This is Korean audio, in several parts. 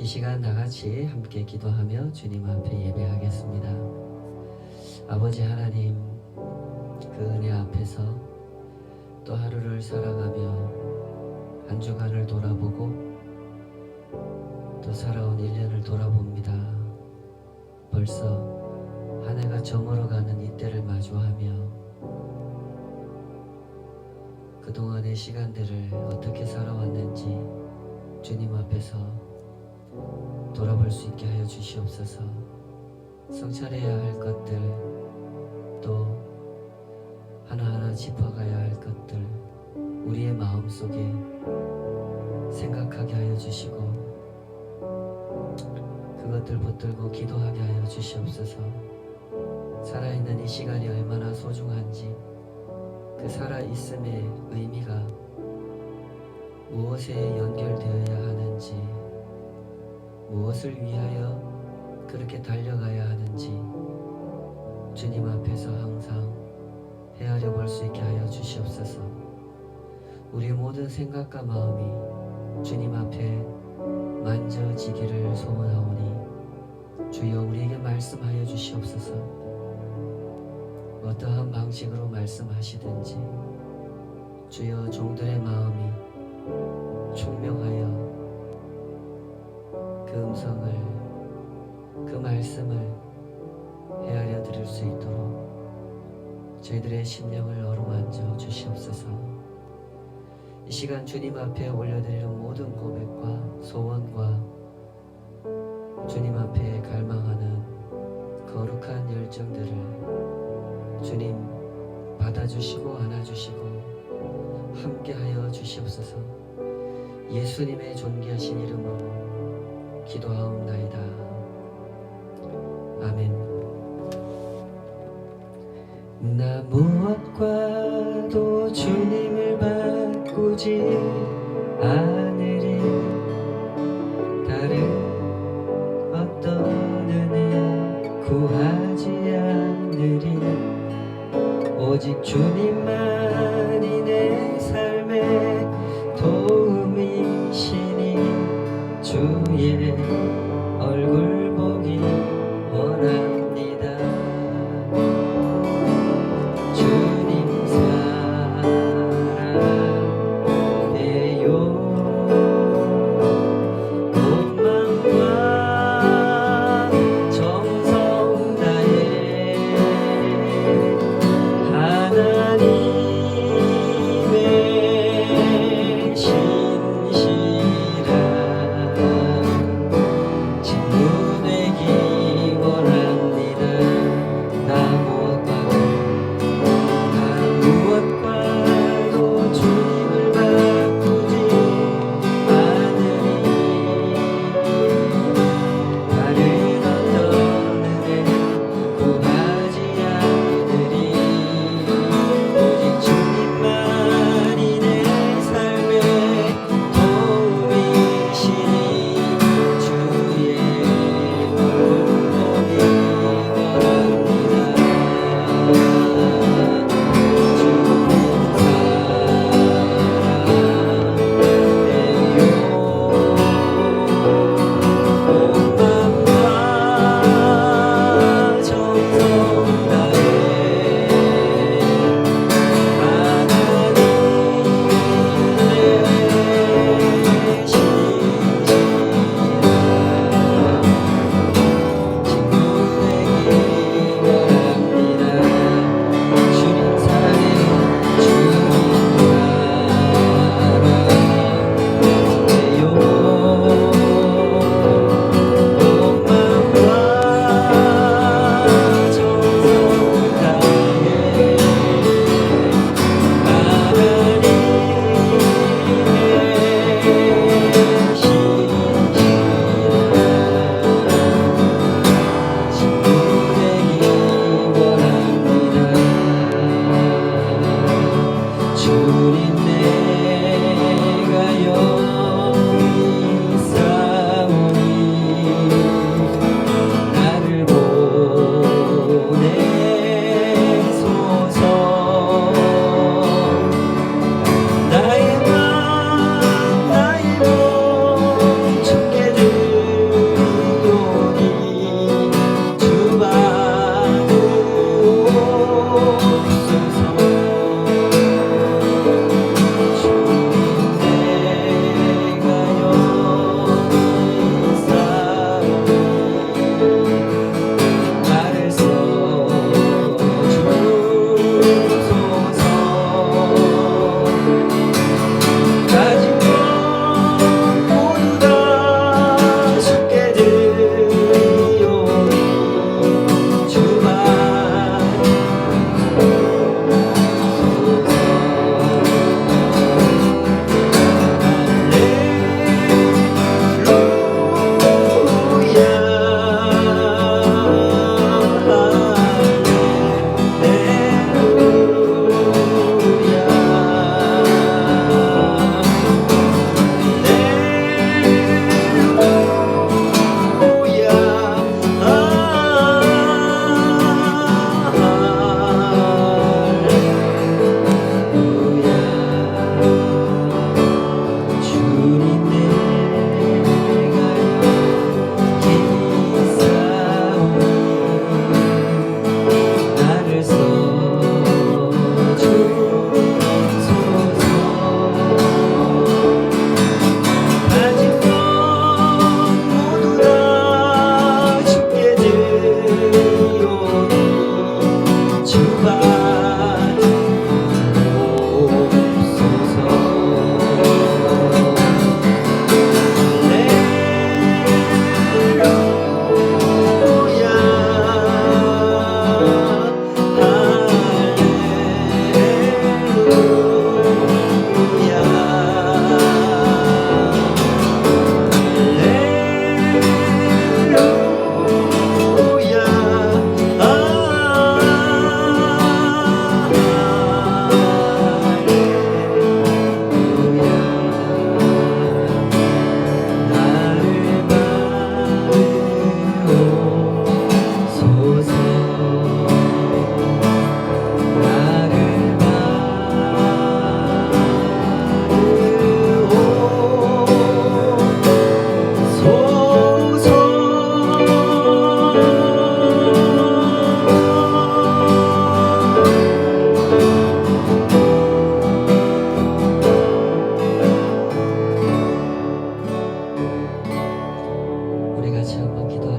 이 시간 다같이 함께 기도하며 주님 앞에 예배하겠습니다. 아버지 하나님, 그 은혜 앞에서 또 하루를 살아가며 한 주간을 돌아보고 또 살아온 1년을 돌아봅니다. 벌써 한 해가 저물어가는 이때를 마주하며 그동안의 시간들을 어떻게 살아왔는지 주님 앞에서 돌아볼 수 있게 하여 주시옵소서. 성찰해야 할 것들, 또 하나하나 짚어가야 할 것들, 우리의 마음속에 생각하게 하여 주시고 그것들 붙들고 기도하게 하여 주시옵소서. 살아있는 이 시간이 얼마나 소중한지, 그 살아있음의 의미가 무엇에 연결되어야 하는지, 무엇을 위하여 그렇게 달려가야 하는지 주님 앞에서 항상 헤아려 볼 수 있게 하여 주시옵소서. 우리의 모든 생각과 마음이 주님 앞에 만져지기를 소원하오니 주여 우리에게 말씀하여 주시옵소서. 어떠한 방식으로 말씀하시든지 주여 종들의 마음이 총명하여 그 음성을, 그 말씀을 헤아려 드릴 수 있도록 저희들의 심령을 어루만져 주시옵소서. 이 시간 주님 앞에 올려드리는 모든 고백과 소원과 주님 앞에 갈망하는 거룩한 열정들을 주님 받아주시고 안아주시고 함께하여 주시옵소서. 예수님의 존귀하신 이름으로 기도하옵나이다. 아멘. 나 무엇과도 주님을 바꾸지 않으리. 다른 어떤 은혜 구하지 않으리. 오직 주님만이 내 삶의 도움이시니 주의 얼굴 보기 원합니다. 주님 사랑해요. 온 마음과 정성 다해 하나님의 신실한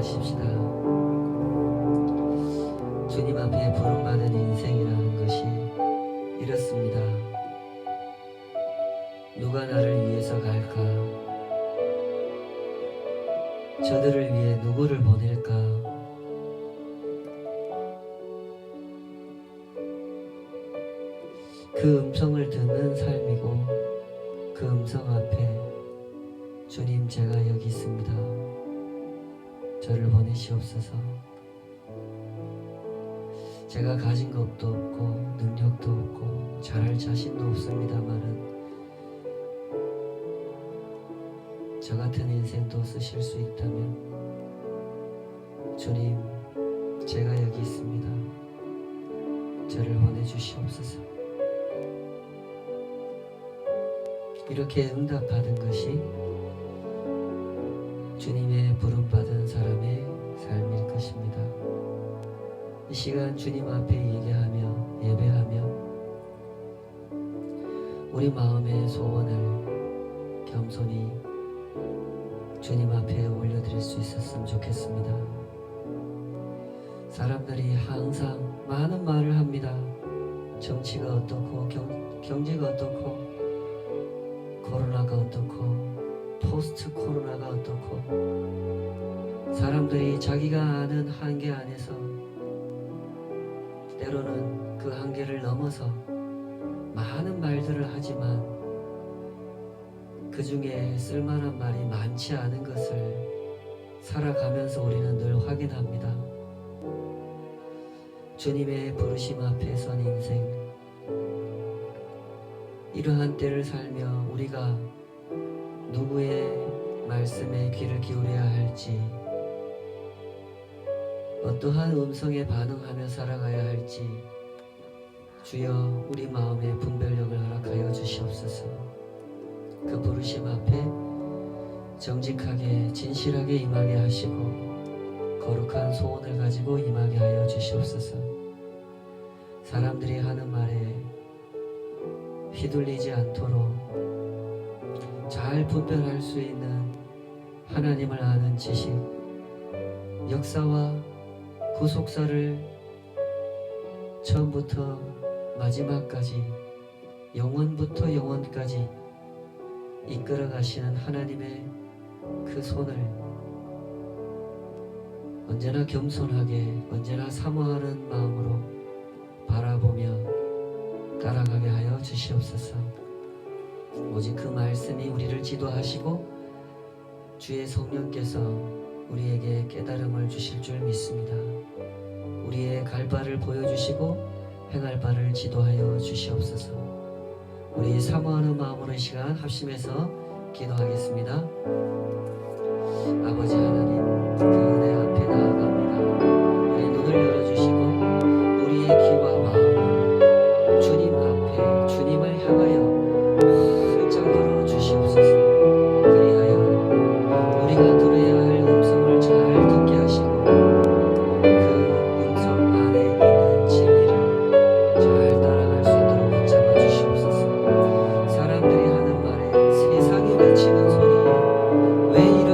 기도하십시다. 주님 앞에 부름받은 인생이라는 것이 이렇습니다. 누가 나를 위해서 갈까? 저들을 위해 누구를 보낼까? 그 음성을 듣는 삶이고, 그 음성 앞에 주님, 제가 여기 있습니다. 저를 보내시옵소서. 제가 가진 것도 없고 능력도 없고 잘할 자신도 없습니다만은 저 같은 인생도 쓰실 수 있다면 주님, 제가 여기 있습니다. 저를 보내주시옵소서. 이렇게 응답받은 것이 주님의 부름받은 사람의 삶일 것입니다. 이 시간 주님 앞에 얘기하며 예배하며 우리 마음의 소원을 겸손히 주님 앞에 올려드릴 수 있었으면 좋겠습니다. 사람들이 항상 많은 말을 합니다. 정치가 어떻고 경제가 어떻고 코로나가 어떻고 포스트 코로나가 어떻고, 사람들이 자기가 아는 한계 안에서 때로는 그 한계를 넘어서 많은 말들을 하지만 그 중에 쓸만한 말이 많지 않은 것을 살아가면서 우리는 늘 확인합니다. 주님의 부르심 앞에 선 인생, 이러한 때를 살며 우리가 누구의 말씀에 귀를 기울여야 할지, 어떠한 음성에 반응하며 살아가야 할지 주여 우리 마음에 분별력을 허락하여 주시옵소서. 그 부르심 앞에 정직하게 진실하게 임하게 하시고 거룩한 소원을 가지고 임하게 하여 주시옵소서. 사람들이 하는 말에 휘둘리지 않도록 잘 분별할 수 있는 하나님을 아는 지식, 역사와 구속사를 처음부터 마지막까지, 영원부터 영원까지 이끌어 가시는 하나님의 그 손을 언제나 겸손하게, 언제나 사모하는 마음으로 바라보며 따라가게 하여 주시옵소서. 오직 그 말씀이 우리를 지도하시고 주의 성령께서 우리에게 깨달음을 주실 줄 믿습니다. 우리의 갈 바를 보여주시고 행할 바를 지도하여 주시옵소서. 우리 사모하는 마음으로 이 시간 합심해서 기도하겠습니다. 아버지 하나님, 그 은혜 앞에 나아갑니다. 우리 눈을 열어주시고 우리의 귀와 마음을 주님 앞에, 주님을 향하여 활짝 열어주시옵소서. 그리하여 우리가 들어야 할 음성을 잘 듣게 하시고 그 음성 안에 있는 진리를 잘 따라갈 수 있도록 붙잡아 주시옵소서. 사람들이 하는 말에, 세상이 외치는 소리에 왜 이런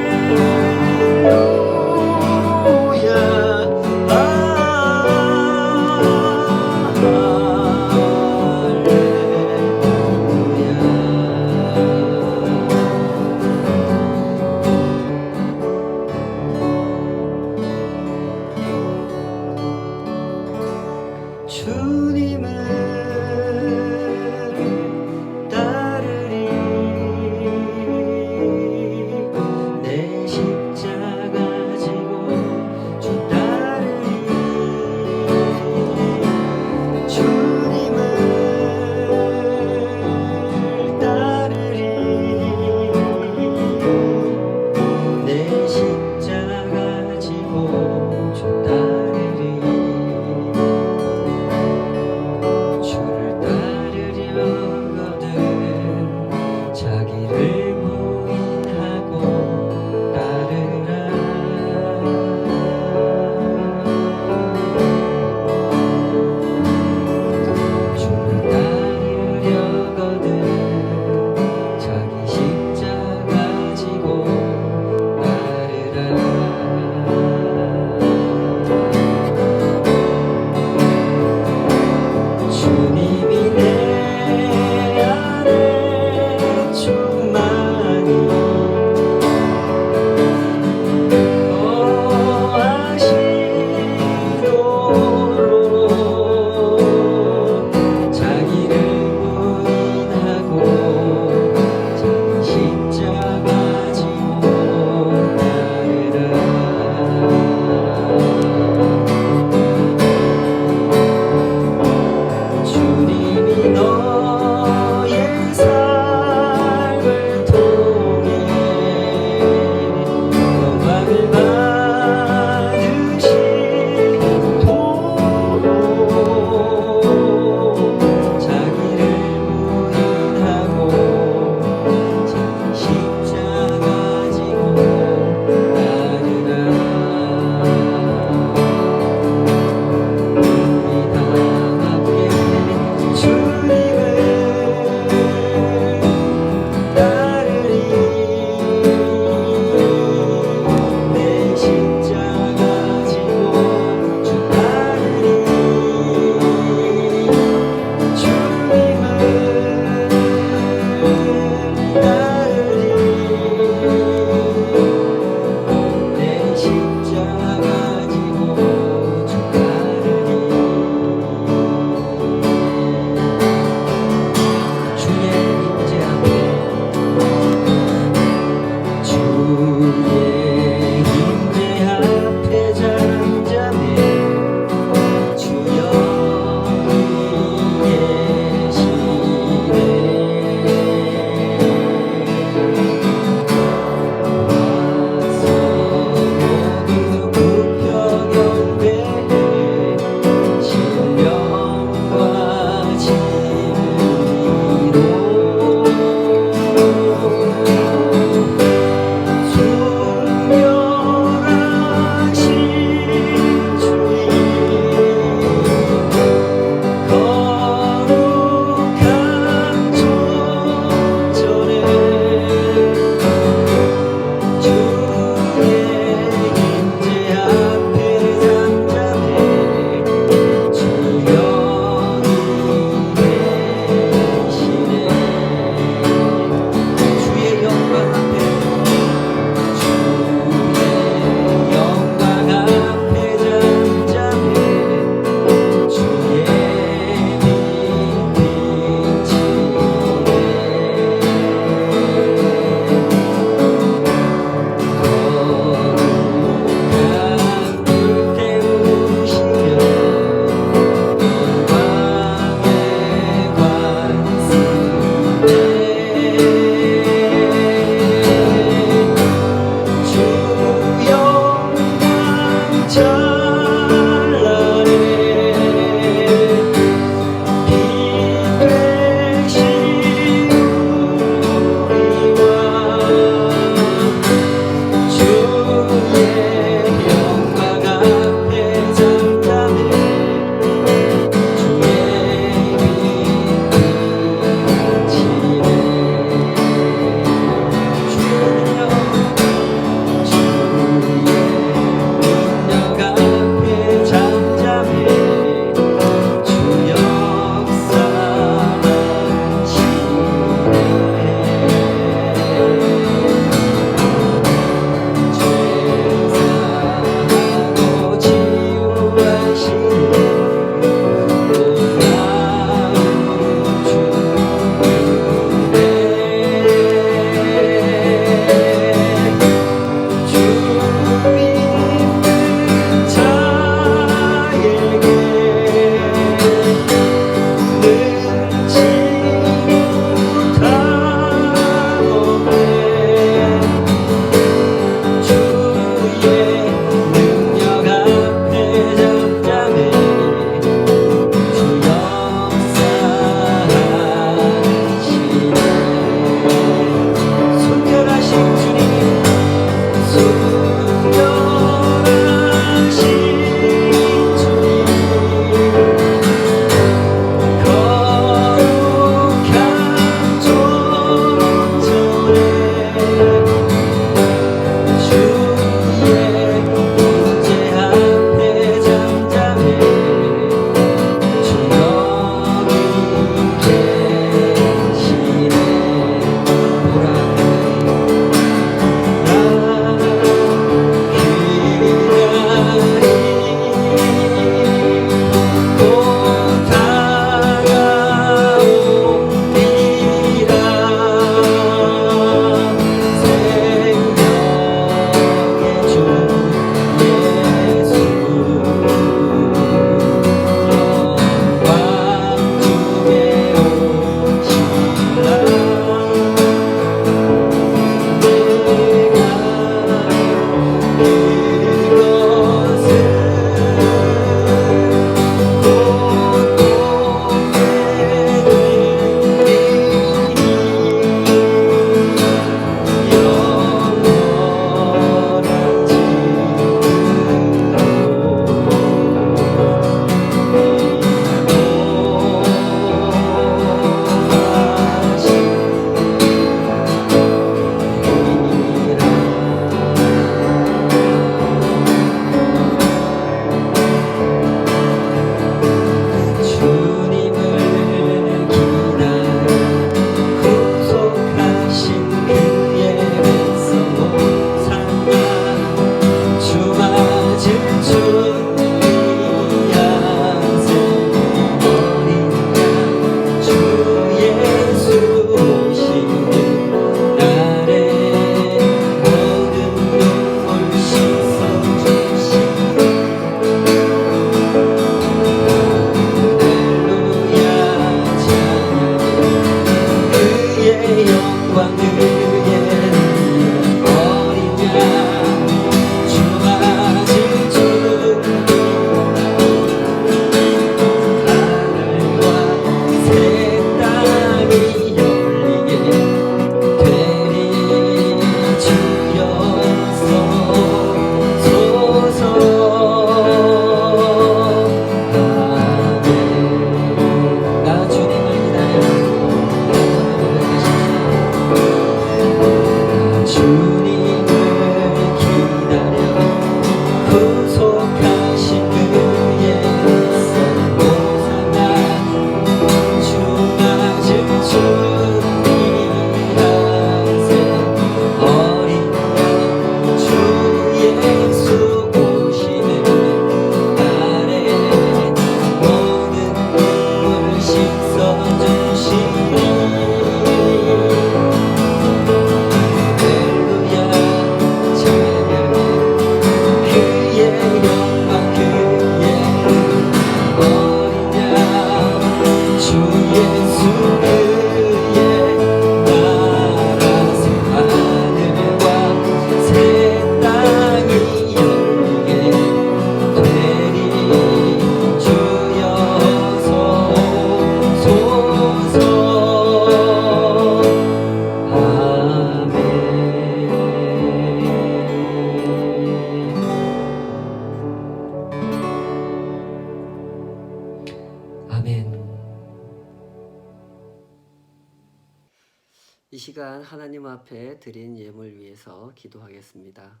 이 시간 하나님 앞에 드린 예물 위해서 기도하겠습니다.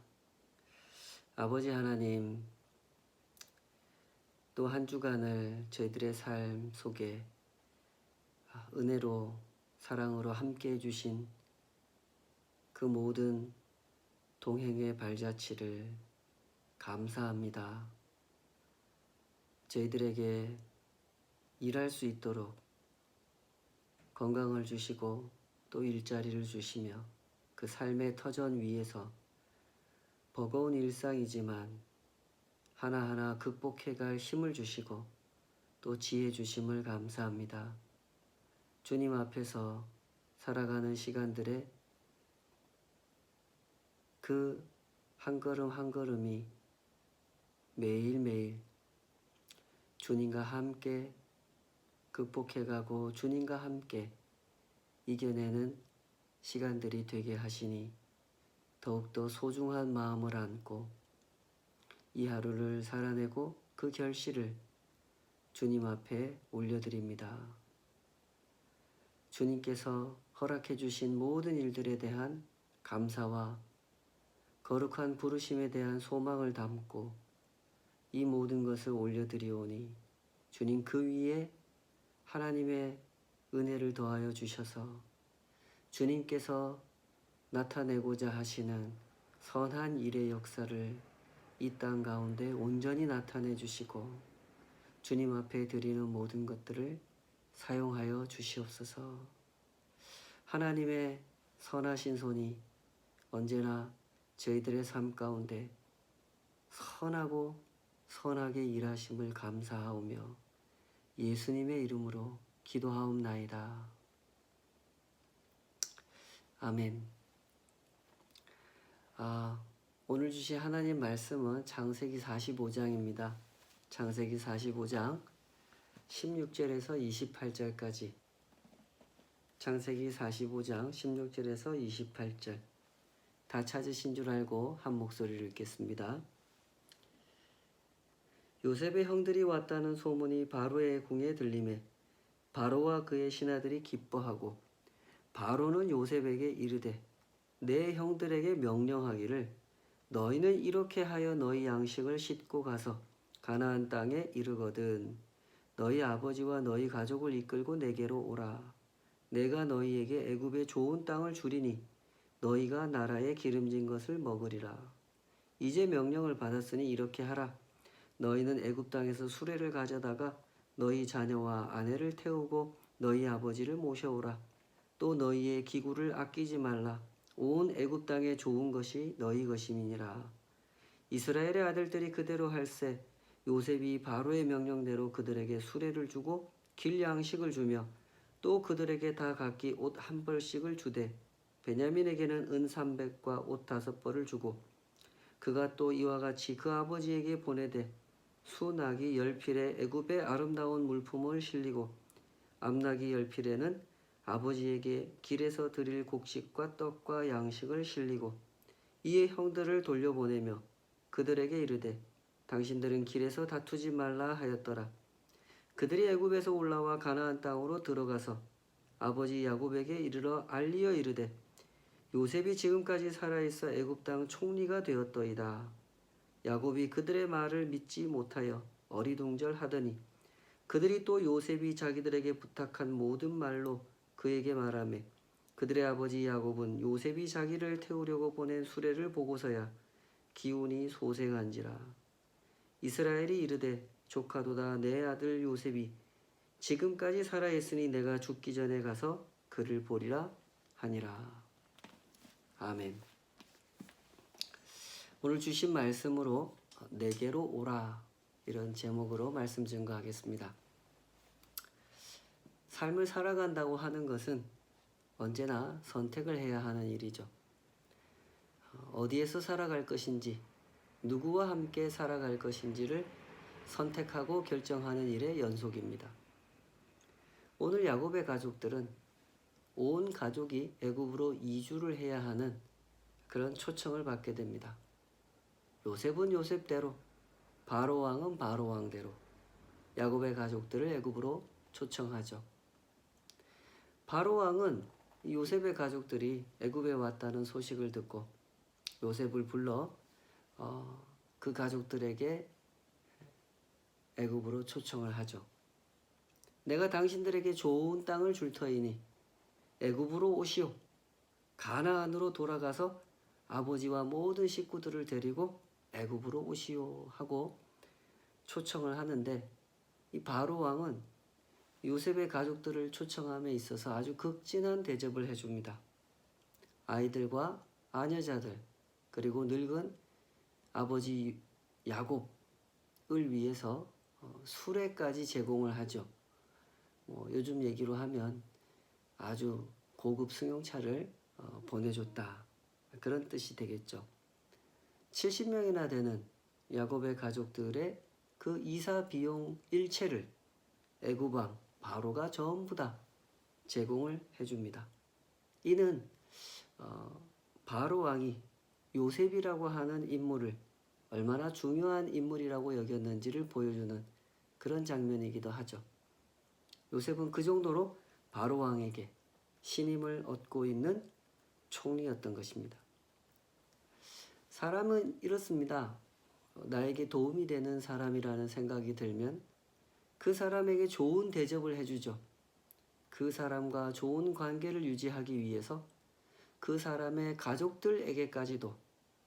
아버지 하나님, 또 한 주간을 저희들의 삶 속에 은혜로 사랑으로 함께 해주신 그 모든 동행의 발자취를 감사합니다. 저희들에게 일할 수 있도록 건강을 주시고 또 일자리를 주시며 그 삶의 터전 위에서 버거운 일상이지만 하나하나 극복해갈 힘을 주시고 또 지혜 주심을 감사합니다. 주님 앞에서 살아가는 시간들에 그 한 걸음 한 걸음이 매일매일 주님과 함께 극복해가고 주님과 함께 이겨내는 시간들이 되게 하시니 더욱더 소중한 마음을 안고 이 하루를 살아내고 그 결실을 주님 앞에 올려드립니다. 주님께서 허락해 주신 모든 일들에 대한 감사와 거룩한 부르심에 대한 소망을 담고 이 모든 것을 올려드리오니 주님 그 위에 하나님의 은혜를 더하여 주셔서 주님께서 나타내고자 하시는 선한 일의 역사를 이 땅 가운데 온전히 나타내 주시고 주님 앞에 드리는 모든 것들을 사용하여 주시옵소서. 하나님의 선하신 손이 언제나 저희들의 삶 가운데 선하고 선하게 일하심을 감사하오며 예수님의 이름으로 기도하옵나이다. 아멘. 오늘 주신 하나님 말씀은 창세기 45장입니다. 창세기 45장 16절에서 28절까지. 창세기 45장 16절에서 28절. 다 찾으신 줄 알고 한 목소리를 읽겠습니다. 요셉의 형들이 왔다는 소문이 바로의 궁에 들리매 바로와 그의 신하들이 기뻐하고 바로는 요셉에게 이르되 내 형들에게 명령하기를 너희는 이렇게 하여 너희 양식을 싣고 가서 가나안 땅에 이르거든 너희 아버지와 너희 가족을 이끌고 내게로 오라. 내가 너희에게 애굽의 좋은 땅을 주리니 너희가 나라의 기름진 것을 먹으리라. 이제 명령을 받았으니 이렇게 하라. 너희는 애굽 땅에서 수레를 가져다가 너희 자녀와 아내를 태우고 너희 아버지를 모셔오라. 또 너희의 기구를 아끼지 말라. 온 애굽 땅의 좋은 것이 너희 것임이니라. 이스라엘의 아들들이 그대로 할세 요셉이 바로의 명령대로 그들에게 수레를 주고 길 양식을 주며 또 그들에게 다 각기 옷 한 벌씩을 주되 베냐민에게는 은 300과 옷 5벌을 주고 그가 또 이와 같이 그 아버지에게 보내되 수나귀 10필에 애굽의 아름다운 물품을 실리고 암나귀 10필에는 아버지에게 길에서 드릴 곡식과 떡과 양식을 실리고 이에 형들을 돌려보내며 그들에게 이르되 당신들은 길에서 다투지 말라 하였더라. 그들이 애굽에서 올라와 가나안 땅으로 들어가서 아버지 야곱에게 이르러 알리어 이르되 요셉이 지금까지 살아있어 애굽 땅 총리가 되었더이다. 야곱이 그들의 말을 믿지 못하여 어리둥절하더니 그들이 또 요셉이 자기들에게 부탁한 모든 말로 그에게 말하매 그들의 아버지 야곱은 요셉이 자기를 태우려고 보낸 수레를 보고서야 기운이 소생한지라. 이스라엘이 이르되 조카도다 내 아들 요셉이 지금까지 살아있으니 내가 죽기 전에 가서 그를 보리라 하니라. 아멘. 오늘 주신 말씀으로 내게로 오라 이런 제목으로 말씀 증거하겠습니다. 삶을 살아간다고 하는 것은 언제나 선택을 해야 하는 일이죠. 어디에서 살아갈 것인지 누구와 함께 살아갈 것인지를 선택하고 결정하는 일의 연속입니다. 오늘 야곱의 가족들은 온 가족이 애굽으로 이주를 해야 하는 그런 초청을 받게 됩니다. 요셉은 요셉대로, 바로왕은 바로왕대로 야곱의 가족들을 애굽으로 초청하죠. 바로왕은 요셉의 가족들이 애굽에 왔다는 소식을 듣고 요셉을 불러 그 가족들에게 애굽으로 초청을 하죠. 내가 당신들에게 좋은 땅을 줄 터이니 애굽으로 오시오. 가나안으로 돌아가서 아버지와 모든 식구들을 데리고 애굽으로 오시오 하고 초청을 하는데, 이 바로 왕은 요셉의 가족들을 초청함에 있어서 아주 극진한 대접을 해줍니다. 아이들과 아녀자들, 그리고 늙은 아버지 야곱을 위해서 수레까지 제공을 하죠. 요즘 얘기로 하면 아주 고급 승용차를 보내줬다, 그런 뜻이 되겠죠. 70명이나 되는 야곱의 가족들의 그 이사 비용 일체를 애굽 왕 바로가 전부 다 제공을 해줍니다. 이는 바로 왕이 요셉이라고 하는 인물을 얼마나 중요한 인물이라고 여겼는지를 보여주는 그런 장면이기도 하죠. 요셉은 그 정도로 바로 왕에게 신임을 얻고 있는 총리였던 것입니다. 사람은 이렇습니다. 나에게 도움이 되는 사람이라는 생각이 들면 그 사람에게 좋은 대접을 해주죠. 그 사람과 좋은 관계를 유지하기 위해서 그 사람의 가족들에게까지도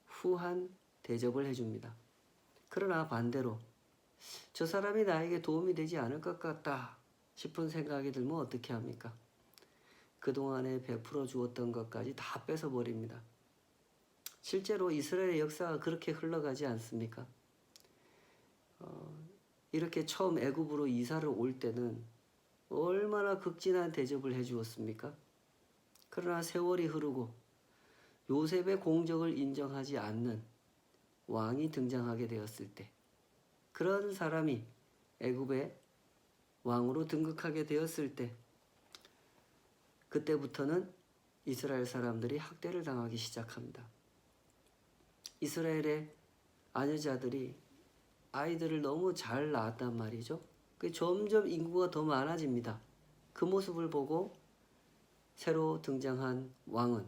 후한 대접을 해줍니다. 그러나 반대로 저 사람이 나에게 도움이 되지 않을 것 같다 싶은 생각이 들면 어떻게 합니까? 그동안에 베풀어 주었던 것까지 다 뺏어버립니다. 실제로 이스라엘의 역사가 그렇게 흘러가지 않습니까? 이렇게 처음 애굽으로 이사를 올 때는 얼마나 극진한 대접을 해주었습니까? 그러나 세월이 흐르고 요셉의 공적을 인정하지 않는 왕이 등장하게 되었을 때, 그런 사람이 애굽의 왕으로 등극하게 되었을 때, 그때부터는 이스라엘 사람들이 학대를 당하기 시작합니다. 이스라엘의 아녀자들이 아이들을 너무 잘 낳았단 말이죠. 점점 인구가 더 많아집니다. 그 모습을 보고 새로 등장한 왕은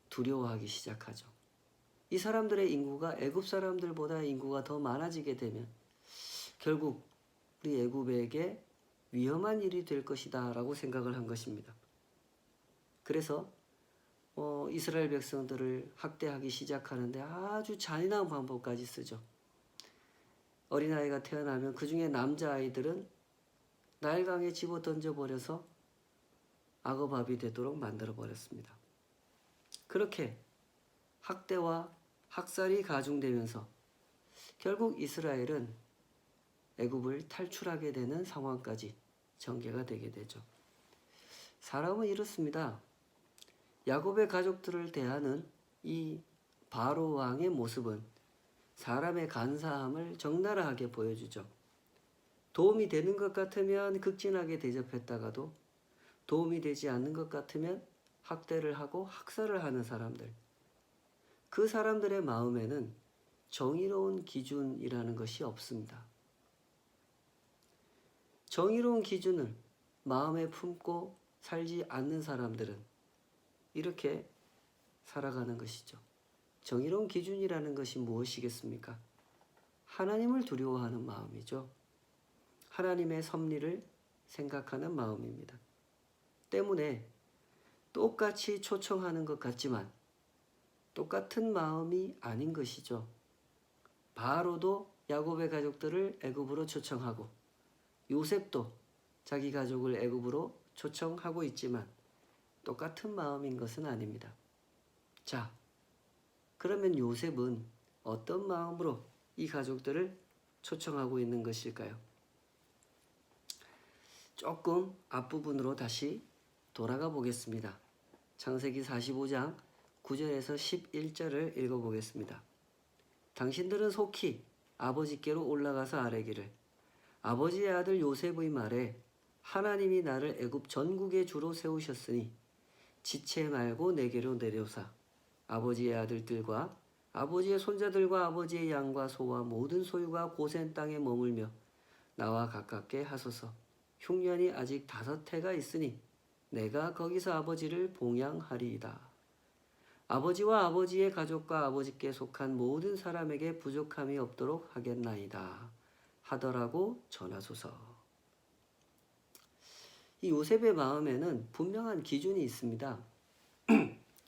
두려워하기 시작하죠. 이 사람들의 인구가 애굽 사람들보다 인구가 더 많아지게 되면 결국 우리 애굽에게 위험한 일이 될 것이다 라고 생각을 한 것입니다. 그래서 이스라엘 백성들을 학대하기 시작하는데 아주 잔인한 방법까지 쓰죠. 어린아이가 태어나면 그 중에 남자아이들은 나일강에 집어 던져버려서 악어밥이 되도록 만들어버렸습니다. 그렇게 학대와 학살이 가중되면서 결국 이스라엘은 애굽을 탈출하게 되는 상황까지 전개가 되게 되죠. 사람은 이렇습니다. 야곱의 가족들을 대하는 이 바로 왕의 모습은 사람의 간사함을 적나라하게 보여주죠. 도움이 되는 것 같으면 극진하게 대접했다가도 도움이 되지 않는 것 같으면 학대를 하고 학살을 하는 사람들. 그 사람들의 마음에는 정의로운 기준이라는 것이 없습니다. 정의로운 기준을 마음에 품고 살지 않는 사람들은 이렇게 살아가는 것이죠. 정의로운 기준이라는 것이 무엇이겠습니까? 하나님을 두려워하는 마음이죠. 하나님의 섭리를 생각하는 마음입니다. 때문에 똑같이 초청하는 것 같지만 똑같은 마음이 아닌 것이죠. 바로도 야곱의 가족들을 애굽으로 초청하고 요셉도 자기 가족을 애굽으로 초청하고 있지만 똑같은 마음인 것은 아닙니다. 자, 그러면 요셉은 어떤 마음으로 이 가족들을 초청하고 있는 것일까요? 조금 앞부분으로 다시 돌아가 보겠습니다. 창세기 45장 9절에서 11절을 읽어보겠습니다. 당신들은 속히 아버지께로 올라가서 아뢰기를 아버지의 아들 요셉의 말에 하나님이 나를 애굽 전국의 주로 세우셨으니 지체 말고 내게로 내려오사 아버지의 아들들과 아버지의 손자들과 아버지의 양과 소와 모든 소유가 고센 땅에 머물며 나와 가깝게 하소서. 흉년이 아직 5해가 있으니 내가 거기서 아버지를 봉양하리이다. 아버지와 아버지의 가족과 아버지께 속한 모든 사람에게 부족함이 없도록 하겠나이다. 하더라고 전하소서. 이 요셉의 마음에는 분명한 기준이 있습니다.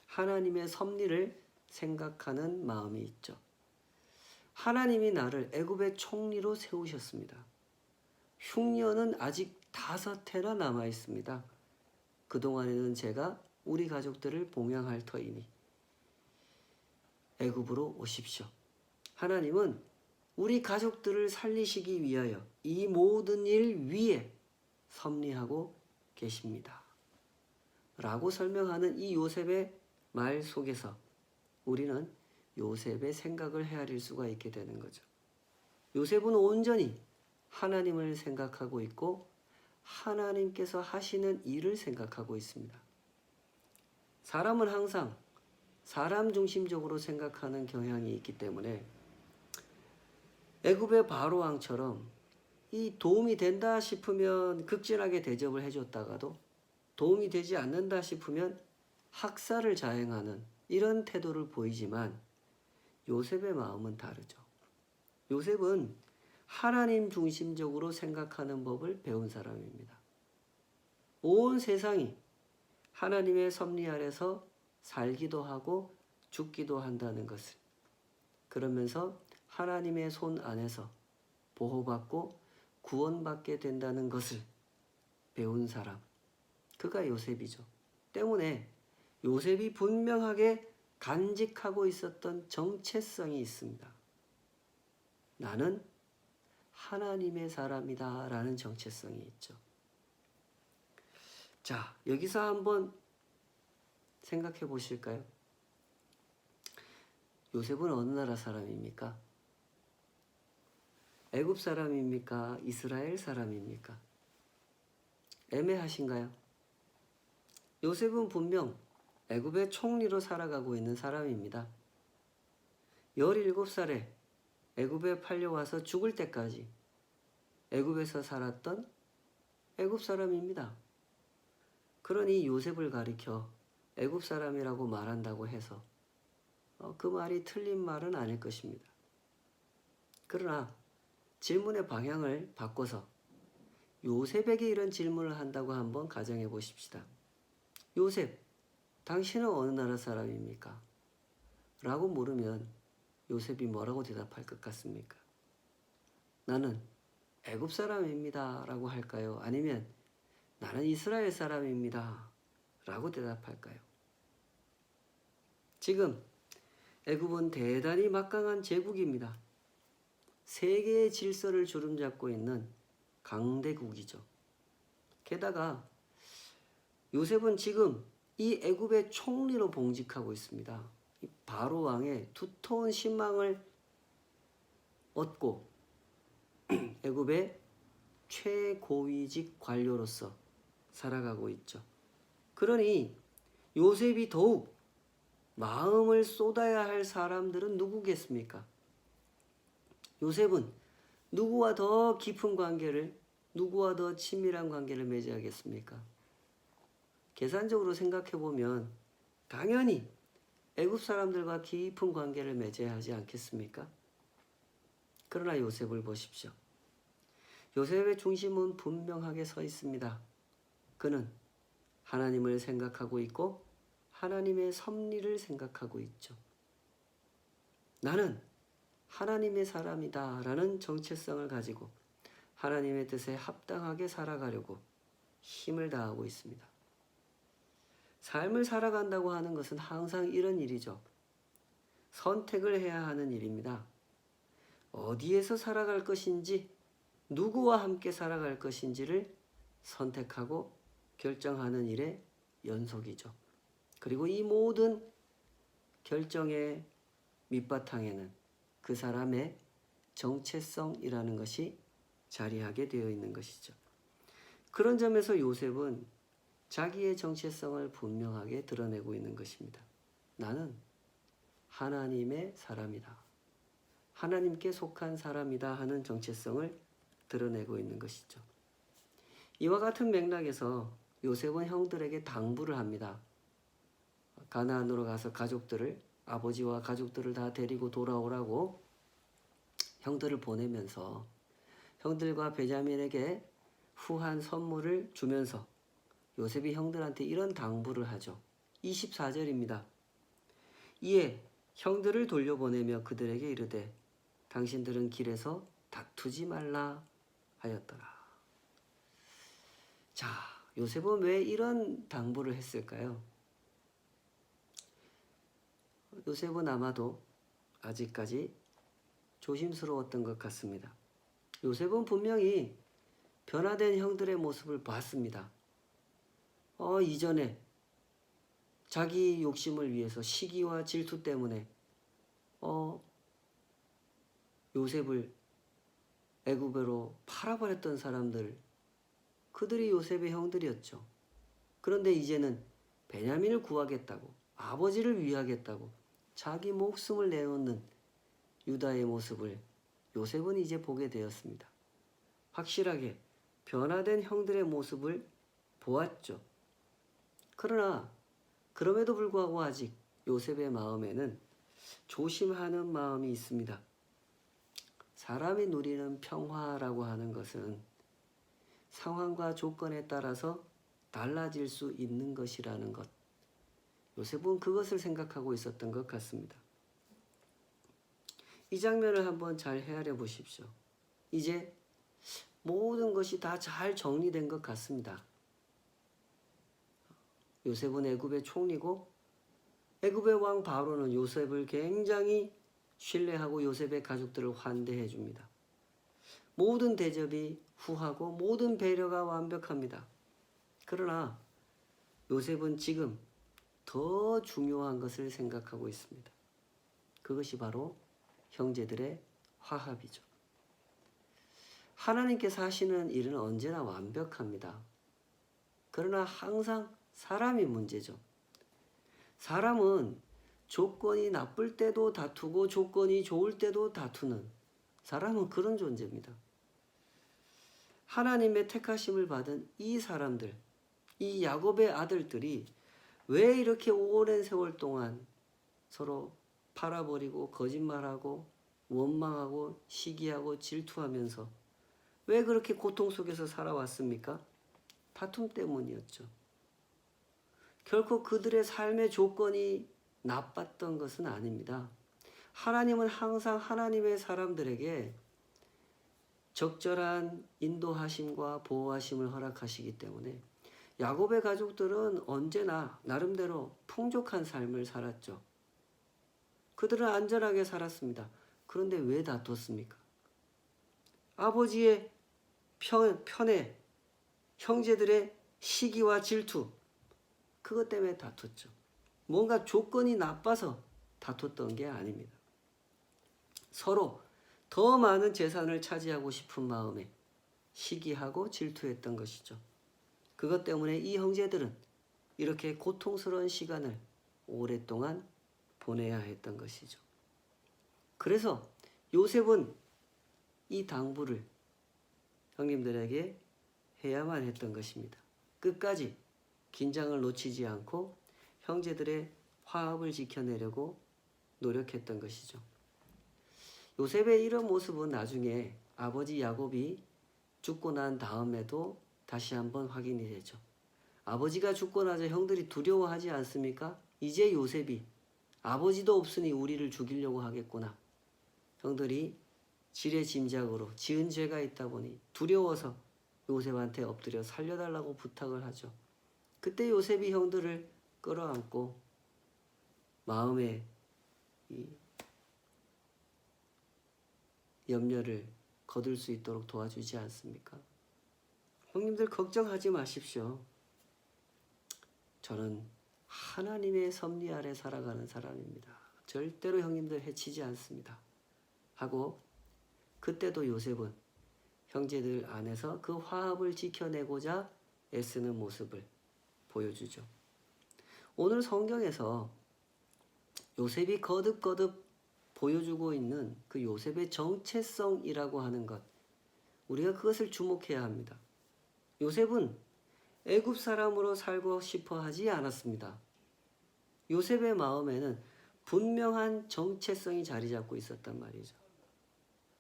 하나님의 섭리를 생각하는 마음이 있죠. 하나님이 나를 애굽의 총리로 세우셨습니다. 흉년은 아직 5해나 남아 있습니다. 그동안에는 제가 우리 가족들을 봉양할 터이니 애굽으로 오십시오. 하나님은 우리 가족들을 살리시기 위하여 이 모든 일 위에 섭리하고 계십니다. 라고 설명하는 이 요셉의 말 속에서 우리는 요셉의 생각을 헤아릴 수가 있게 되는 거죠. 요셉은 온전히 하나님을 생각하고 있고 하나님께서 하시는 일을 생각하고 있습니다. 사람은 항상 사람 중심적으로 생각하는 경향이 있기 때문에 애굽의 바로 왕처럼 이 도움이 된다 싶으면 극진하게 대접을 해줬다가도 도움이 되지 않는다 싶으면 학살을 자행하는 이런 태도를 보이지만 요셉의 마음은 다르죠. 요셉은 하나님 중심적으로 생각하는 법을 배운 사람입니다. 온 세상이 하나님의 섭리 아래서 살기도 하고 죽기도 한다는 것을, 그러면서 하나님의 손 안에서 보호받고 구원받게 된다는 것을 배운 사람, 그가 요셉이죠. 때문에 요셉이 분명하게 간직하고 있었던 정체성이 있습니다. 나는 하나님의 사람이다 라는 정체성이 있죠. 자, 여기서 한번 생각해 보실까요? 요셉은 어느 나라 사람입니까? 애굽 사람입니까? 이스라엘 사람입니까? 애매하신가요? 요셉은 분명 애굽의 총리로 살아가고 있는 사람입니다. 17살에 애굽에 팔려와서 죽을 때까지 애굽에서 살았던 애굽 사람입니다. 그러니 요셉을 가리켜 애굽 사람이라고 말한다고 해서 그 말이 틀린 말은 아닐 것입니다. 그러나 질문의 방향을 바꿔서 요셉에게 이런 질문을 한다고 한번 가정해 보십시다. 요셉, 당신은 어느 나라 사람입니까? 라고 물으면 요셉이 뭐라고 대답할 것 같습니까? 나는 애굽 사람입니다 라고 할까요? 아니면 나는 이스라엘 사람입니다 라고 대답할까요? 지금 애굽은 대단히 막강한 제국입니다. 세계의 질서를 주름잡고 있는 강대국이죠. 게다가 요셉은 지금 이 애굽의 총리로 봉직하고 있습니다. 이 바로 왕의 두터운 신망을 얻고 애굽의 최고위직 관료로서 살아가고 있죠. 그러니 요셉이 더욱 마음을 쏟아야 할 사람들은 누구겠습니까? 요셉은 누구와 더 깊은 관계를, 누구와 더 친밀한 관계를 맺어야겠습니까? 계산적으로 생각해 보면 당연히 애굽 사람들과 깊은 관계를 맺어야 하지 않겠습니까? 그러나 요셉을 보십시오. 요셉의 중심은 분명하게 서 있습니다. 그는 하나님을 생각하고 있고 하나님의 섭리를 생각하고 있죠. 나는 하나님의 사람이다 라는 정체성을 가지고 하나님의 뜻에 합당하게 살아가려고 힘을 다하고 있습니다. 삶을 살아간다고 하는 것은 항상 이런 일이죠. 선택을 해야 하는 일입니다. 어디에서 살아갈 것인지, 누구와 함께 살아갈 것인지를 선택하고 결정하는 일의 연속이죠. 그리고 이 모든 결정의 밑바탕에는 그 사람의 정체성이라는 것이 자리하게 되어 있는 것이죠. 그런 점에서 요셉은 자기의 정체성을 분명하게 드러내고 있는 것입니다. 나는 하나님의 사람이다. 하나님께 속한 사람이다 하는 정체성을 드러내고 있는 것이죠. 이와 같은 맥락에서 요셉은 형들에게 당부를 합니다. 가나안으로 가서 가족들을, 아버지와 가족들을 다 데리고 돌아오라고 형들을 보내면서 형들과 베냐민에게 후한 선물을 주면서 요셉이 형들한테 이런 당부를 하죠. 24절입니다. 이에 형들을 돌려보내며 그들에게 이르되 당신들은 길에서 다투지 말라 하였더라. 자, 요셉은 왜 이런 당부를 했을까요? 요셉은 아마도 아직까지 조심스러웠던 것 같습니다. 요셉은 분명히 변화된 형들의 모습을 봤습니다. 이전에 자기 욕심을 위해서 시기와 질투 때문에 요셉을 애굽으로 팔아버렸던 사람들, 그들이 요셉의 형들이었죠. 그런데 이제는 베냐민을 구하겠다고, 아버지를 위하겠다고 자기 목숨을 내놓는 유다의 모습을 요셉은 이제 보게 되었습니다. 확실하게 변화된 형들의 모습을 보았죠. 그러나 그럼에도 불구하고 아직 요셉의 마음에는 조심하는 마음이 있습니다. 사람이 누리는 평화라고 하는 것은 상황과 조건에 따라서 달라질 수 있는 것이라는 것. 요셉은 그것을 생각하고 있었던 것 같습니다. 이 장면을 한번 잘 헤아려 보십시오. 이제 모든 것이 다 잘 정리된 것 같습니다. 요셉은 애굽의 총리고 애굽의 왕 바로는 요셉을 굉장히 신뢰하고 요셉의 가족들을 환대해 줍니다. 모든 대접이 후하고 모든 배려가 완벽합니다. 그러나 요셉은 지금 더 중요한 것을 생각하고 있습니다. 그것이 바로 형제들의 화합이죠. 하나님께서 하시는 일은 언제나 완벽합니다. 그러나 항상 사람이 문제죠. 사람은 조건이 나쁠 때도 다투고 조건이 좋을 때도 다투는, 사람은 그런 존재입니다. 하나님의 택하심을 받은 이 사람들, 이 야곱의 아들들이 왜 이렇게 오랜 세월 동안 서로 팔아버리고 거짓말하고 원망하고 시기하고 질투하면서 왜 그렇게 고통 속에서 살아왔습니까? 다툼 때문이었죠. 결코 그들의 삶의 조건이 나빴던 것은 아닙니다. 하나님은 항상 하나님의 사람들에게 적절한 인도하심과 보호하심을 허락하시기 때문에 야곱의 가족들은 언제나 나름대로 풍족한 삶을 살았죠. 그들은 안전하게 살았습니다. 그런데 왜 다퉜습니까? 아버지의 편애, 형제들의 시기와 질투, 그것 때문에 다퉜죠. 뭔가 조건이 나빠서 다퉜던 게 아닙니다. 서로 더 많은 재산을 차지하고 싶은 마음에 시기하고 질투했던 것이죠. 그것 때문에 이 형제들은 이렇게 고통스러운 시간을 오랫동안 보내야 했던 것이죠. 그래서 요셉은 이 당부를 형님들에게 해야만 했던 것입니다. 끝까지 긴장을 놓치지 않고 형제들의 화합을 지켜내려고 노력했던 것이죠. 요셉의 이런 모습은 나중에 아버지 야곱이 죽고 난 다음에도 다시 한번 확인이 되죠. 아버지가 죽고 나서 형들이 두려워하지 않습니까? 이제 요셉이 아버지도 없으니 우리를 죽이려고 하겠구나. 형들이 지레짐작으로 지은 죄가 있다 보니 두려워서 요셉한테 엎드려 살려달라고 부탁을 하죠. 그때 요셉이 형들을 끌어안고 마음의 이 염려를 거둘 수 있도록 도와주지 않습니까? 형님들 걱정하지 마십시오. 저는 하나님의 섭리 아래 살아가는 사람입니다. 절대로 형님들 해치지 않습니다. 하고 그때도 요셉은 형제들 안에서 그 화합을 지켜내고자 애쓰는 모습을 보여주죠. 오늘 성경에서 요셉이 거듭거듭 보여주고 있는 그 요셉의 정체성이라고 하는 것, 우리가 그것을 주목해야 합니다. 요셉은 애굽 사람으로 살고 싶어 하지 않았습니다. 요셉의 마음에는 분명한 정체성이 자리 잡고 있었단 말이죠.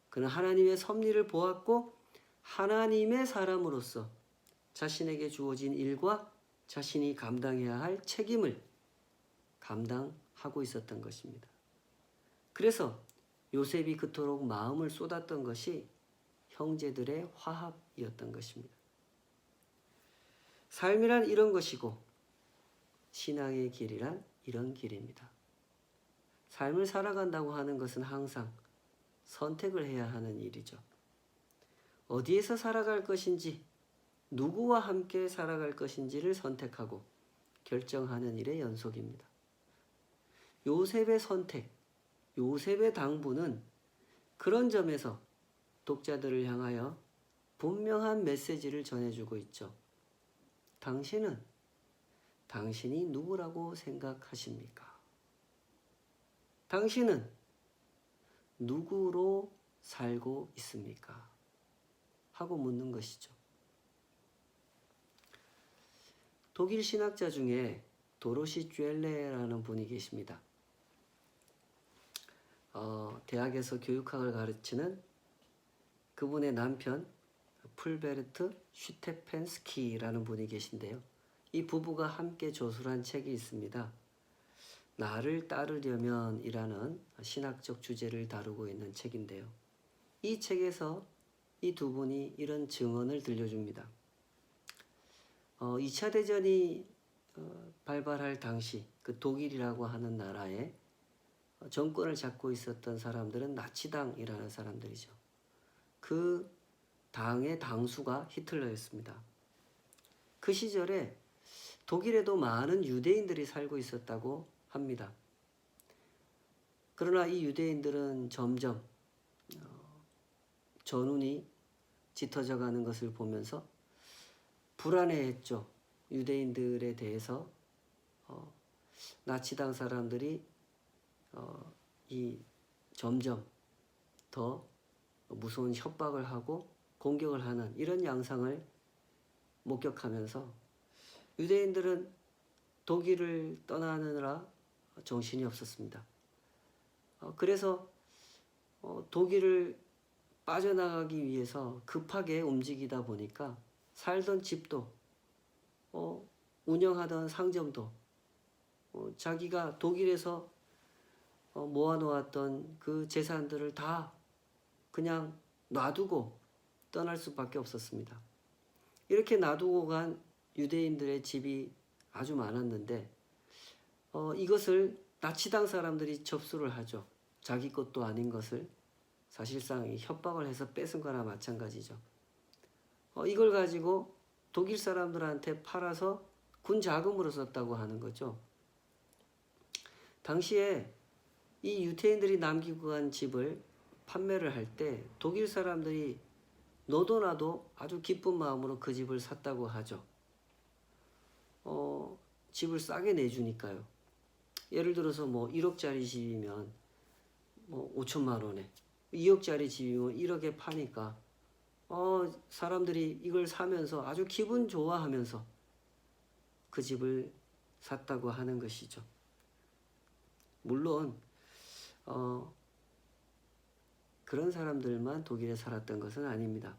그는 하나님의 섭리를 보았고 하나님의 사람으로서 자신에게 주어진 일과 자신이 감당해야 할 책임을 감당하고 있었던 것입니다. 그래서 요셉이 그토록 마음을 쏟았던 것이 형제들의 화합이었던 것입니다. 삶이란 이런 것이고 신앙의 길이란 이런 길입니다. 삶을 살아간다고 하는 것은 항상 선택을 해야 하는 일이죠. 어디에서 살아갈 것인지, 누구와 함께 살아갈 것인지를 선택하고 결정하는 일의 연속입니다. 요셉의 선택, 요셉의 당부는 그런 점에서 독자들을 향하여 분명한 메시지를 전해주고 있죠. 당신이 누구라고 생각하십니까? 당신은 누구로 살고 있습니까? 하고 묻는 것이죠. 독일 신학자 중에 도로시 쨘레라는 분이 계십니다. 대학에서 교육학을 가르치는 그분의 남편 풀베르트 슈테펜스키라는 분이 계신데요. 이 부부가 함께 저술한 책이 있습니다. 나를 따르려면 이라는 신학적 주제를 다루고 있는 책인데요. 이 책에서 이 두 분이 이런 증언을 들려줍니다. 2차 대전이 발발할 당시 그 독일이라고 하는 나라에 정권을 잡고 있었던 사람들은 나치당이라는 사람들이죠. 그 당의 당수가 히틀러였습니다. 그 시절에 독일에도 많은 유대인들이 살고 있었다고 합니다. 그러나 이 유대인들은 점점 전운이 짙어져 가는 것을 보면서 불안해했죠. 유대인들에 대해서 나치당 사람들이 점점 더 무서운 협박을 하고 공격을 하는 이런 양상을 목격하면서 유대인들은 독일을 떠나느라 정신이 없었습니다. 그래서 독일을 빠져나가기 위해서 급하게 움직이다 보니까 살던 집도 운영하던 상점도 자기가 독일에서 모아놓았던 그 재산들을 다 그냥 놔두고 떠날 수밖에 없었습니다. 이렇게 놔두고 간 유대인들의 집이 아주 많았는데 이것을 나치당 사람들이 접수를 하죠. 자기 것도 아닌 것을 사실상 협박을 해서 뺏은 거나 마찬가지죠. 이걸 가지고 독일 사람들한테 팔아서 군 자금으로 썼다고 하는 거죠. 당시에 이 유태인들이 남기고 간 집을 판매를 할 때 독일 사람들이 너도 나도 아주 기쁜 마음으로 그 집을 샀다고 하죠. 집을 싸게 내주니까요. 예를 들어서 뭐 1억짜리 집이면 뭐 5천만 원에, 2억짜리 집이면 1억에 파니까 사람들이 이걸 사면서 아주 기분 좋아하면서 그 집을 샀다고 하는 것이죠. 물론 그런 사람들만 독일에 살았던 것은 아닙니다.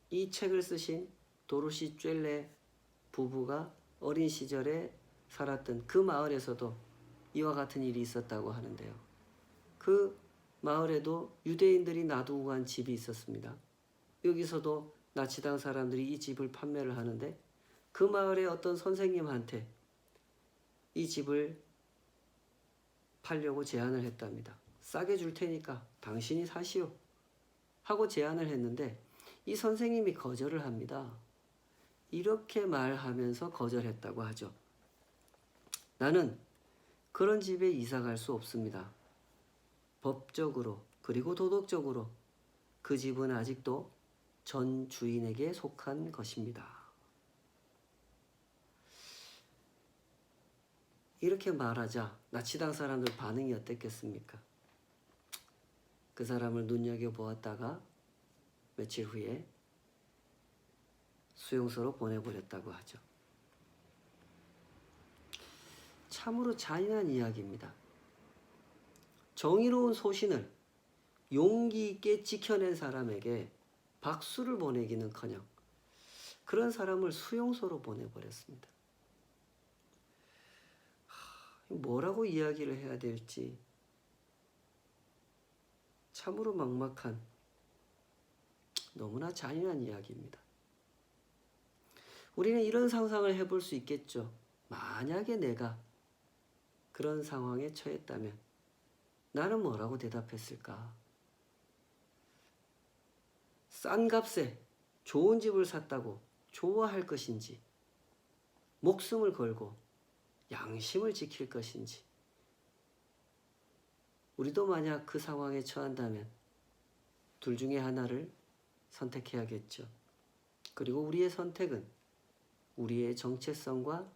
이 책을 쓰신 도로시 쨘레 부부가 어린 시절에 살았던 그 마을에서도 이와 같은 일이 있었다고 하는데요. 그 마을에도 유대인들이 놔두고 간 집이 있었습니다. 여기서도 나치당 사람들이 이 집을 판매를 하는데 그 마을의 어떤 선생님한테 이 집을 팔려고 제안을 했답니다. 싸게 줄 테니까 당신이 사시오 하고 제안을 했는데 이 선생님이 거절을 합니다. 이렇게 말하면서 거절했다고 하죠. 나는 그런 집에 이사 갈 수 없습니다. 법적으로 그리고 도덕적으로 그 집은 아직도 전 주인에게 속한 것입니다. 이렇게 말하자 나치당 사람들 반응이 어땠겠습니까? 그 사람을 눈여겨보았다가 며칠 후에 수용소로 보내버렸다고 하죠. 참으로 잔인한 이야기입니다. 정의로운 소신을 용기 있게 지켜낸 사람에게 박수를 보내기는커녕 그런 사람을 수용소로 보내버렸습니다. 뭐라고 이야기를 해야 될지 참으로 막막한 너무나 잔인한 이야기입니다. 우리는 이런 상상을 해볼 수 있겠죠. 만약에 내가 그런 상황에 처했다면 나는 뭐라고 대답했을까? 싼 값에 좋은 집을 샀다고 좋아할 것인지, 목숨을 걸고 양심을 지킬 것인지, 우리도 만약 그 상황에 처한다면 둘 중에 하나를 선택해야겠죠. 그리고 우리의 선택은 우리의 정체성과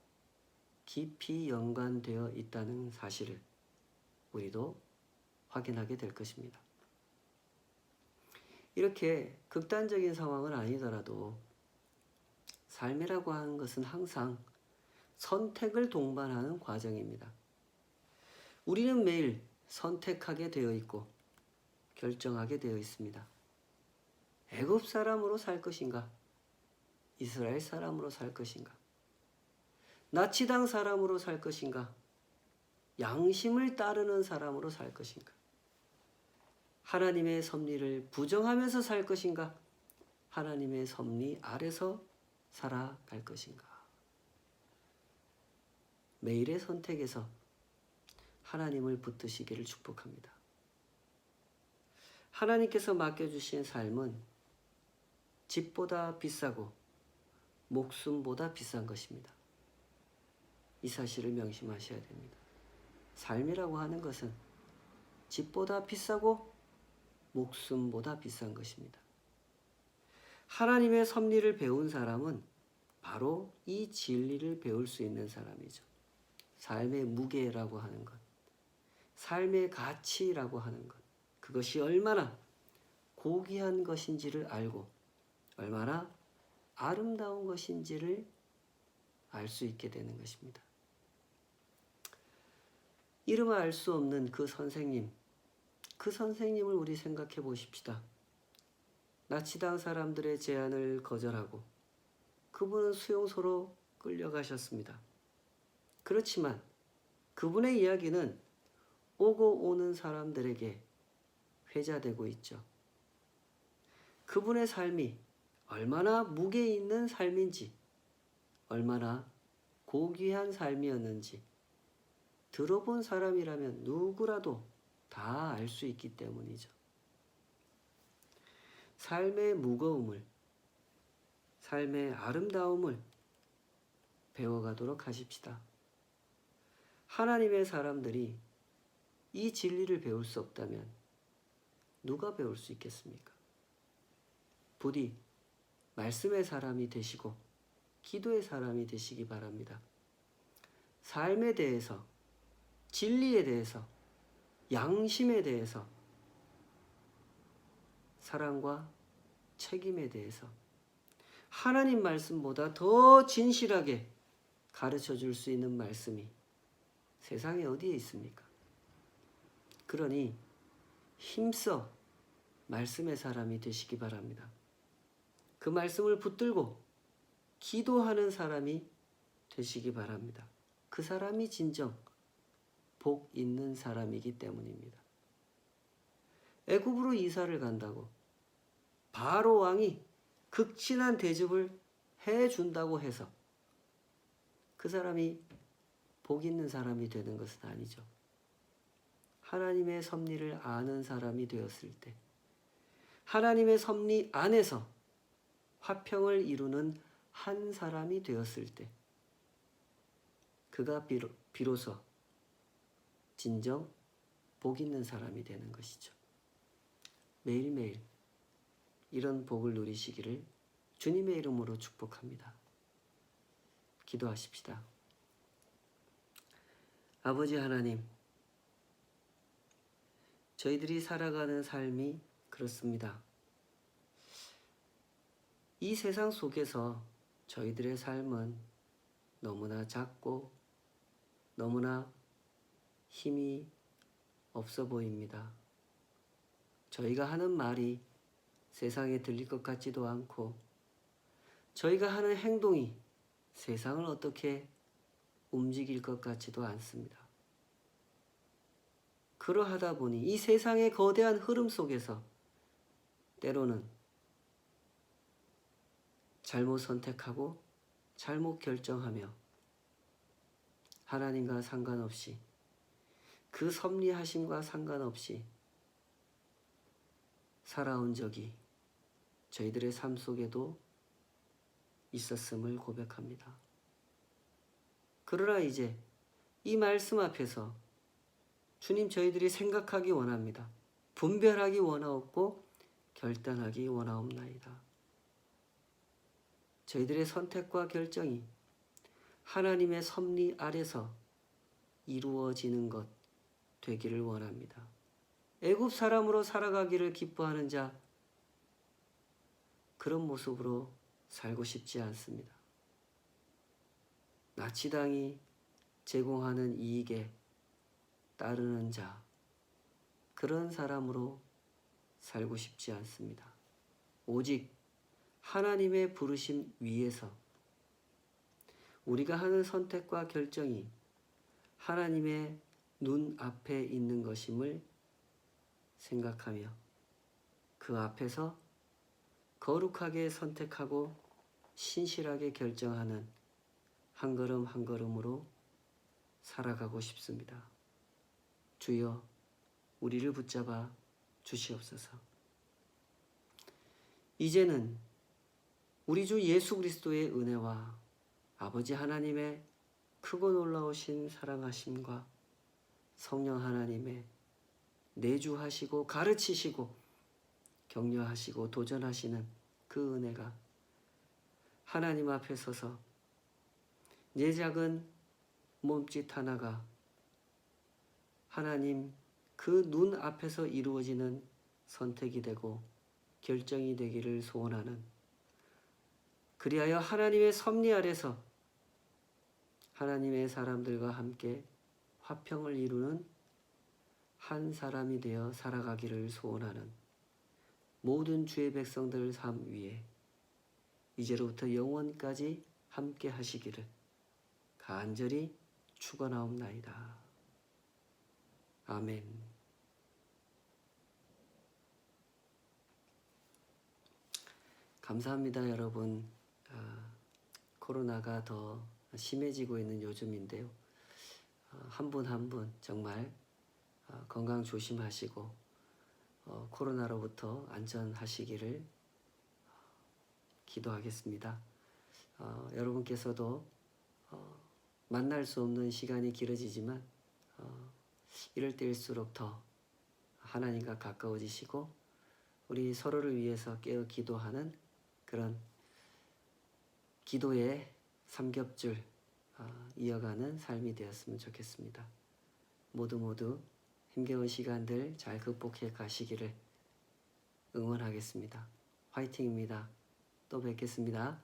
깊이 연관되어 있다는 사실을 우리도 확인하게 될 것입니다. 이렇게 극단적인 상황은 아니더라도 삶이라고 하는 것은 항상 선택을 동반하는 과정입니다. 우리는 매일 선택하게 되어 있고 결정하게 되어 있습니다. 애굽 사람으로 살 것인가? 이스라엘 사람으로 살 것인가? 나치당 사람으로 살 것인가? 양심을 따르는 사람으로 살 것인가? 하나님의 섭리를 부정하면서 살 것인가? 하나님의 섭리 아래서 살아갈 것인가? 매일의 선택에서 하나님을 붙드시기를 축복합니다. 하나님께서 맡겨주신 삶은 집보다 비싸고 목숨보다 비싼 것입니다. 이 사실을 명심하셔야 됩니다. 삶이라고 하는 것은 집보다 비싸고 목숨보다 비싼 것입니다. 하나님의 섭리를 배운 사람은 바로 이 진리를 배울 수 있는 사람이죠. 삶의 무게라고 하는 것, 삶의 가치라고 하는 것, 그것이 얼마나 고귀한 것인지를 알고 얼마나 아름다운 것인지를 알 수 있게 되는 것입니다. 이름 알 수 없는 그 선생님, 그 선생님을 우리 생각해 보십시다. 나치당 사람들의 제안을 거절하고 그분은 수용소로 끌려가셨습니다. 그렇지만 그분의 이야기는 오고 오는 사람들에게 회자되고 있죠. 그분의 삶이 얼마나 무게 있는 삶인지, 얼마나 고귀한 삶이었는지 들어본 사람이라면 누구라도 다 알 수 있기 때문이죠. 삶의 무거움을, 삶의 아름다움을 배워가도록 하십시다. 하나님의 사람들이 이 진리를 배울 수 없다면 누가 배울 수 있겠습니까? 부디 말씀의 사람이 되시고 기도의 사람이 되시기 바랍니다. 삶에 대해서, 진리에 대해서, 양심에 대해서, 사랑과 책임에 대해서 하나님 말씀보다 더 진실하게 가르쳐 줄 수 있는 말씀이 세상에 어디에 있습니까? 그러니 힘써 말씀의 사람이 되시기 바랍니다. 그 말씀을 붙들고 기도하는 사람이 되시기 바랍니다. 그 사람이 진정 복 있는 사람이기 때문입니다. 애굽으로 이사를 간다고 바로 왕이 극진한 대접을 해준다고 해서 그 사람이 복 있는 사람이 되는 것은 아니죠. 하나님의 섭리를 아는 사람이 되었을 때, 하나님의 섭리 안에서 화평을 이루는 한 사람이 되었을 때, 그가 비로소 진정 복 있는 사람이 되는 것이죠. 매일매일 이런 복을 누리시기를 주님의 이름으로 축복합니다. 기도하십시다. 아버지 하나님, 저희들이 살아가는 삶이 그렇습니다. 이 세상 속에서 저희들의 삶은 너무나 작고 너무나 힘이 없어 보입니다. 저희가 하는 말이 세상에 들릴 것 같지도 않고 저희가 하는 행동이 세상을 어떻게 움직일 것 같지도 않습니다. 그러하다 보니 이 세상의 거대한 흐름 속에서 때로는 잘못 선택하고 잘못 결정하며 하나님과 상관없이 그 섭리하심과 상관없이 살아온 적이 저희들의 삶 속에도 있었음을 고백합니다. 그러나 이제 이 말씀 앞에서 주님 저희들이 생각하기 원합니다. 분별하기 원하옵고 결단하기 원하옵나이다. 저희들의 선택과 결정이 하나님의 섭리 아래서 이루어지는 것 되기를 원합니다. 애굽 사람으로 살아가기를 기뻐하는 자, 그런 모습으로 살고 싶지 않습니다. 나치당이 제공하는 이익에 따르는 자, 그런 사람으로 살고 싶지 않습니다. 오직 하나님의 부르심 위에서 우리가 하는 선택과 결정이 하나님의 눈 앞에 있는 것임을 생각하며 그 앞에서 거룩하게 선택하고 신실하게 결정하는 한 걸음 한 걸음으로 살아가고 싶습니다. 주여, 우리를 붙잡아 주시옵소서. 이제는 우리 주 예수 그리스도의 은혜와 아버지 하나님의 크고 놀라우신 사랑하심과 성령 하나님의 내주하시고 가르치시고 격려하시고 도전하시는 그 은혜가 하나님 앞에 서서 내 작은 몸짓 하나가 하나님 그 눈 앞에서 이루어지는 선택이 되고 결정이 되기를 소원하는, 그리하여 하나님의 섭리 아래서 하나님의 사람들과 함께 화평을 이루는 한 사람이 되어 살아가기를 소원하는 모든 주의 백성들 삶 위에 이제로부터 영원까지 함께 하시기를 간절히 축원하옵나이다. 아멘. 감사합니다, 여러분. 코로나가 더 심해지고 있는 요즘인데요. 한 분 한 분 정말 건강 조심하시고 코로나로부터 안전하시기를 기도하겠습니다. 여러분께서도 만날 수 없는 시간이 길어지지만 이럴 때일수록 더 하나님과 가까워지시고 우리 서로를 위해서 깨어 기도하는 그런 기도의 삼겹줄 이어가는 삶이 되었으면 좋겠습니다. 모두 힘겨운 시간들 잘 극복해 가시기를 응원하겠습니다. 화이팅입니다. 또 뵙겠습니다.